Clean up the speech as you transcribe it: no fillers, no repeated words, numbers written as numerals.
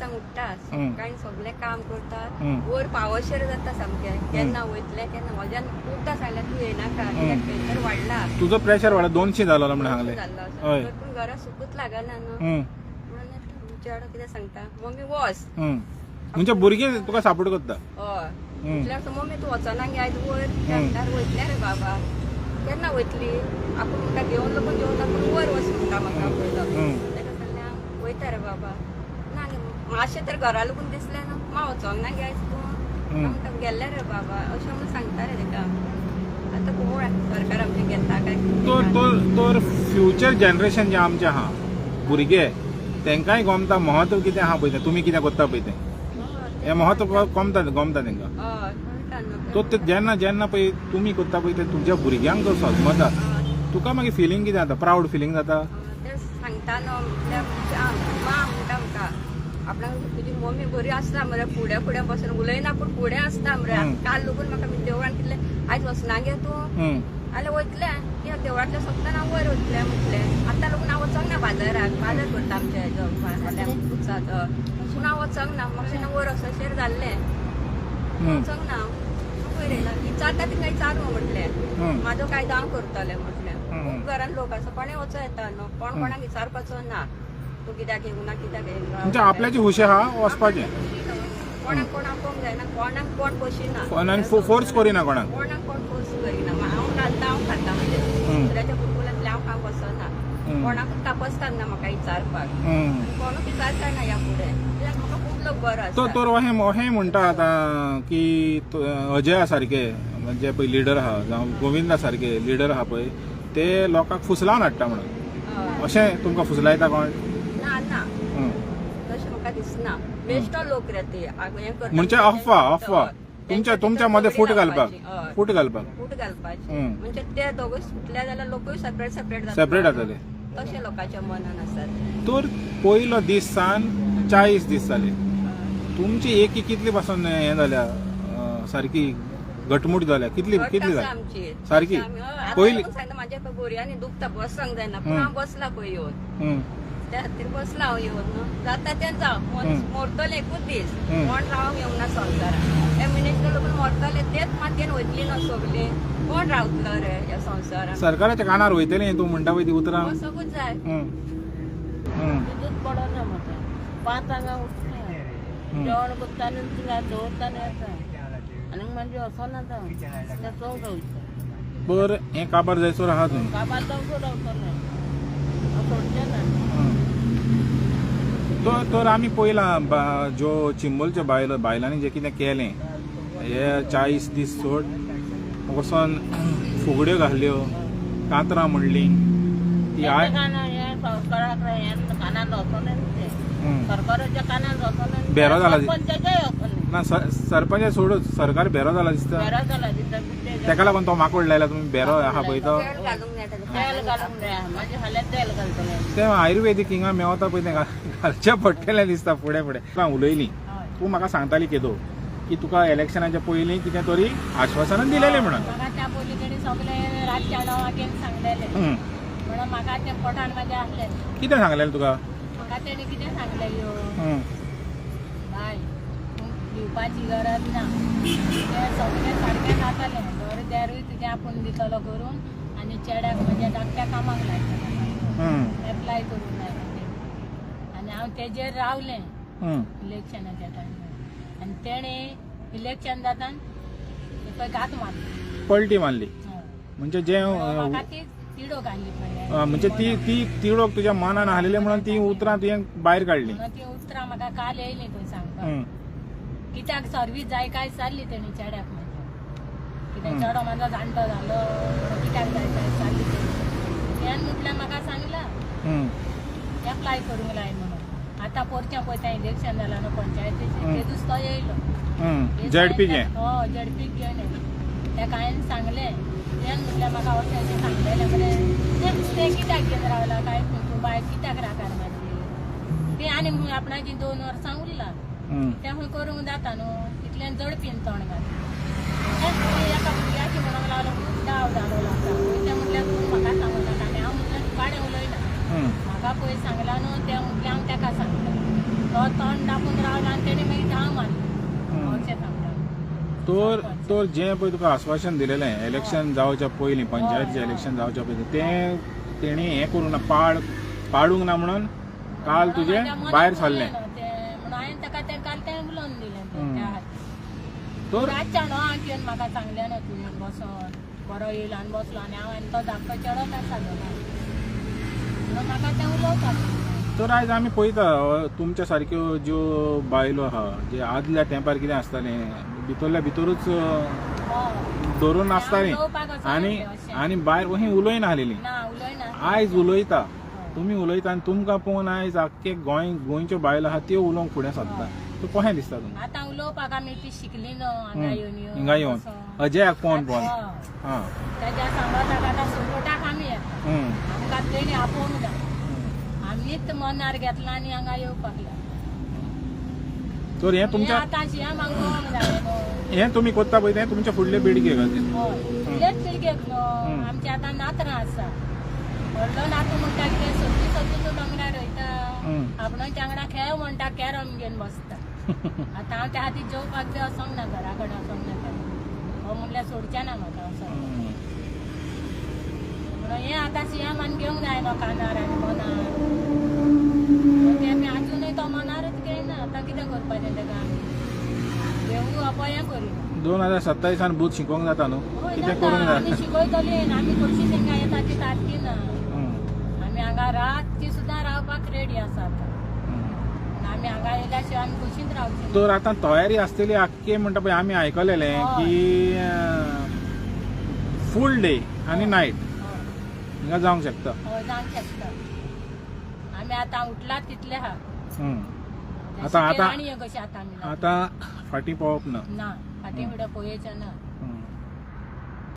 5 उठता सकाळी सगळे काम करतात वर पावशेर जाता सामके केन्ना वयतले केन्ना म्हज्यान खूपदा सांगलें तूं येनाका कित्याक प्रेशर वाडला तुजो प्रेशर वाडला 200 जालो म्हणून सांगले हय पूण घरा सुकूच लागना न्हू म्हणून चेडो कितें सांगता मम्मी वच म्हणजे भुरगीं तुका सपोर्ट करता हय म्हटल्यार मम्मी तूं वचना गे आयज वयर म्हणल्यार वयतलें रे बाबा केन्ना वयतली आपूण म्हणटा घेवन लोकून जेवता पूण वयर वच म्हणटा म्हाका पयलो ताका सांगलें हांव वयता रे बाबा ना गे मातशें तर घरा लागून दिसलें न्हू मा वचोंक ना गे आयज तूं म्हणटा गेल्लें रे बाबा अशें म्हणून सांगता रे ताका आतां कोण सरकार आमचें घेता काय तर फ्युचर जनरेशन जें आमचें आहा भुरगे तेंकाय गोमता महत्व कितें आहा पळय तें तुमी कितें करता पळय तें हें महत्व गोमता तेंकां हय कळटा न्हू तो ते जेन्ना जेन्ना पळय तुमी करता पळय ते तुमच्या भुरग्यांक जर समजता तुका मागीर फिलींग कितें जाता प्रावड फिलींग जाता ते सांगता न्हू म्हटल्यार मा म्हणटा म्हाका आपणाक तुजी मम्मी बरी आसता मरे फुडें फुडें बसून उलयना पूण फुडें आसता मरे काल लागून म्हाका देवळान कितलें आयज वचना गे तूं जाल्यार वयतलें कित्याक देवळांतल्या सोंपताना हांव वयर वयतलें म्हटलें आतां लागून हांव वचोंक ना बाजाराक बाजार करता आमच्या हेजो फाल्यां पुरसाद पूण हांव वचोंक ना म्हाका तेन्ना वयर वचोशेर जाल्लें वचोंक ना वयर येयला विचारता तिका विचारूं म्हटलें म्हाजो कायदो हांव करतलें म्हटलें खूब घरान लोक आसा कोणें वचो येता न्हू कोण कोणाक विचारपाचो ना तूं कित्याक येवना कित्याक येयना म्हणजे आपल्याची हुशी आहा वचपाचें कोणाक कोण आपोवंक जायना कोणाक कोण बशिना कोणाक फोर्स करिना कोणाक कोण फोर्स करिना हांव घालता हांव खाता म्हणजे दुसऱ्याच्या बुरबुलांतले हांव बसना कोणाकूच तापसता ना म्हाका विचारपाक कोणूच विचारता ना ह्या फुडें कित्याक म्हाका खूब लोक बरो आसा तर अहें म्हणटा आतां की अजया सारके म्हणजे पळय लिडर आहा जावं गोविंदा सारके लिडर आहा पळय ते लोकांक फुसलावन हाडटा म्हणून अशें तुमकां फुसलायता कोण ना ना तशें म्हाका दिसना बेश्टो लोक रे ते हें करता म्हणजे अफवा तुमच्या मध्ये फूट घालपाक फूट घालपाची म्हणजे ते दोगूय सुटले जाल्यार लोकूय सेपरेट जातले तशें लोकांच्या मनान आसात तर पयलो दीस सान 40 दीस जाले तुमची एकी कितली पासून हें जाल्या सारकी घटमूट जाल्या कितली जाल्या आमची सारकी पयली सांगता म्हाज्या भुरग्यांनी दुखता बसंक जायना पूण हांव बसला पळय येवन त्या खातीर बसला हांव येवन न्हू जाता तें जावं मोरतले एकूच दीस कोण रावंक येवना संवसारान हे मिनिस्टर लोक मोरतले तेच मातयेन वयतली न्हू सगळी कोण रावतलो रे ह्या संवसारान सरकाराच्या कानार वयतले तूं म्हणटा पळय ती उतरां वचोंकूच जाय दूध पडना म्हाका 5 हांगा उठलें जेवण करता आनी तिंगा दवरता आनी येता आनी मागीर वचोना ते चवथ वयता बर हें काबार जायसर आहा तुमी काबार जावंक रावतलें हांव सोडचें ना तर आमी पळयलां ज्यो चिंबोलच्या बायलांनी जें कितें केलें हे 40 दीस सोड वचोन फुगड्यो घाल्यो कांतरां म्हणलीं सरकाराक कानान वचोलें ते सरकाराच्या कानान वचोलें बेरो जाला पंचायतीय वचोलें ना सरपंच सोडूच सरकार बेरो जाला दिसता बेरो जाला दिसता तेका लागून तो माकोड लायला तुमी बेरो आहा पळय तो तेल घालूंक मेळटा तेल घालूंक जाय म्हाजे फाल्यां तेल घालतलें ते आयुर्वेदीक हिंगा मेवता पळय तें घालचें पडटलें दिसता फुडें उलयलीं तूं म्हाका सांगताली केदो की तुका इलेक्शनाच्या पयलीं कितें तरी आश्वासनां दिलेलें म्हणून म्हाका त्या पयलीं तेणी सगळें रातच्या 9 वाजेर सांगलेलें म्हणून म्हाका तें पोटान म्हाज्या आसलें कितें सांगलेलें तुका म्हाका तेणी कितें सांगलें बाय दिवपाची गरज ना तें सगळें सारकें जातालें घर देरूय तुजें आपूण दितलो करून आनी चेड्याक म्हज्या धाकट्या कामाक लायतलें एप्लाय करूंक लायलें आनी हांव तेजेर रावलें इलेक्शनाच्या टायमार आनी तेणें इलेक्शन जाताना पळय घात मारली पलटी मारली म्हणजे जें म्हाका ती तिडो घाली पळय म्हणजे ती तिडोक तुज्या मनान आसलेली म्हणून ती उतरां तुवें भायर काडली ती उतरां म्हाका काल येयली थंय सांगपाक कित्याक सर्वीस जाय काय चालली तेणी चेड्याक म्हाज्या कित्याक चेडो म्हाजो जाणटो जालो कित्याक जाय काय चालली तेणी तें म्हटल्यार म्हाका सांगलां एप्लाय करूंक लाय म्हणून आतां परचें पळय तें इलेक्शन जालां न्हू पंचायतीचें तेदूच तो येयलो झेडपीचें हय झेडपीक घेवन येयलो तेका हांवें सांगलें तें म्हटल्यार म्हाका अशें सांगलेलें मरे तें कित्याक घेवन रावला काय तूं बाय कित्याक राकार मारली ती आनी आपणाची 2 वर्सां उरला तें खंय करूंक जाता न्हू तितल्यान झडपीन तोंड घातलें एका भुरग्याची म्हणूंक लागलो खूब डाव जालो लोकांक तें म्हटल्यार तूं म्हाका सांगूं नाका आनी हांव म्हटल्यार गाडे उलयना म्हाका पळय सांगला न्हू तें म्हटल्यार हांव तेका सांगलें तो तोंड दाखवून रावला आनी तेणी मागीर धांव मारली हम्म. अशें सांगता तर जे पळय तुका आश्वासन दिलेलें इलेक्शन जावच्या पयलीं पंचायतीचें इलेक्शन जावच्या पयलीं तें तेणी हें करूं ना पाडूंक ना म्हणून काल तुजें भायर सरलें. म्हणून हांवें ताका तें काल तें उलोवन दिलें हम्म. त्या खातीर तर रातच्या न्हू हांव येवन म्हाका सांगलें ना तूं येवन बसोन बरो येयलो आनी बसलो आनी हांवें तो धाकटो चेडो आसा म्हणून म्हाका तें उलोवपाक. तर आयज आमी पळयता तुमच्या सारक्यो ज्यो बायलो आहा जे आदल्या तेंपार कितें आसतालें भितरल्या भितरूच धरून आसतालीं आनी भायर अशीं उलयना आसलेलीं. ना उलयना आयज उलयता तुमी उलयता आनी तुमकां पळोवन आयज आख्खे गोंयच्यो बायलो आहा त्यो उलोवंक फुडें सरता. तर कशें दिसता तुमकां आतां उलोवपाक आमी ती शिकली न्हू हांगा येवन हिंगा येवन अजयाक पळोवन हां तेज्या सांगोताक आतां सपोर्टाक आमी येता आमकां तेणी आपोवंक जाय आमीच मनार घेतला आनी हांगा येवपाक लागला. तर हें तुमच्या आतां शिया मागोवंक जाय न्हू. हें तुमी कोत्ता पळय तें तुमच्या फुडले पिळगे खातीर. हय फुडलेच पिळगेक न्हू आमचे आतां नातरां आसा व्हडलो नातू म्हणटा कितें सगळी सगळी तूं दोंगरार वयता आपणाच्या वांगडा खेळ म्हणटा कॅरम घेवन बसता. आतां हांव त्या खातीर जेवपाक बी वचोंक ना घरा कडेन वचोंक ना हो म्हणल्यार सोडचें ना म्हाका वचोंक. म्हणून हें आतां सियामान घेवंक जाय न्हू कानार आनी मनार तें आमी आजुनूय तो मनारूच घेयना. आतां कितें करपाचें तेका आमी घेवंक अपया करिना. 2027 बूथ शिकोवंक जाता न्हू हय कितें जाता करूंक आमी जाय. शिकयतली आमी थोडीशी तांकां येता ती सारकी ना आमी हांगा रातची सुद्दां रावपाक रेडी आसा आतां आमी हांगा येयल्या शिवाय आमी खुशींत रावची. तर आतां तयारी आसतली आख्खे म्हणटा पळय आमी आयकलेलें की फूल डे आनी नायट हिंगा जावंक शकता. हय जावंक शकता. आमी आतां उठलात तितले आहा आतां आनी कशें आतां आमी आतां फाटीं पळोवप ना. ना फाटीं फुडें पळोवचें ना.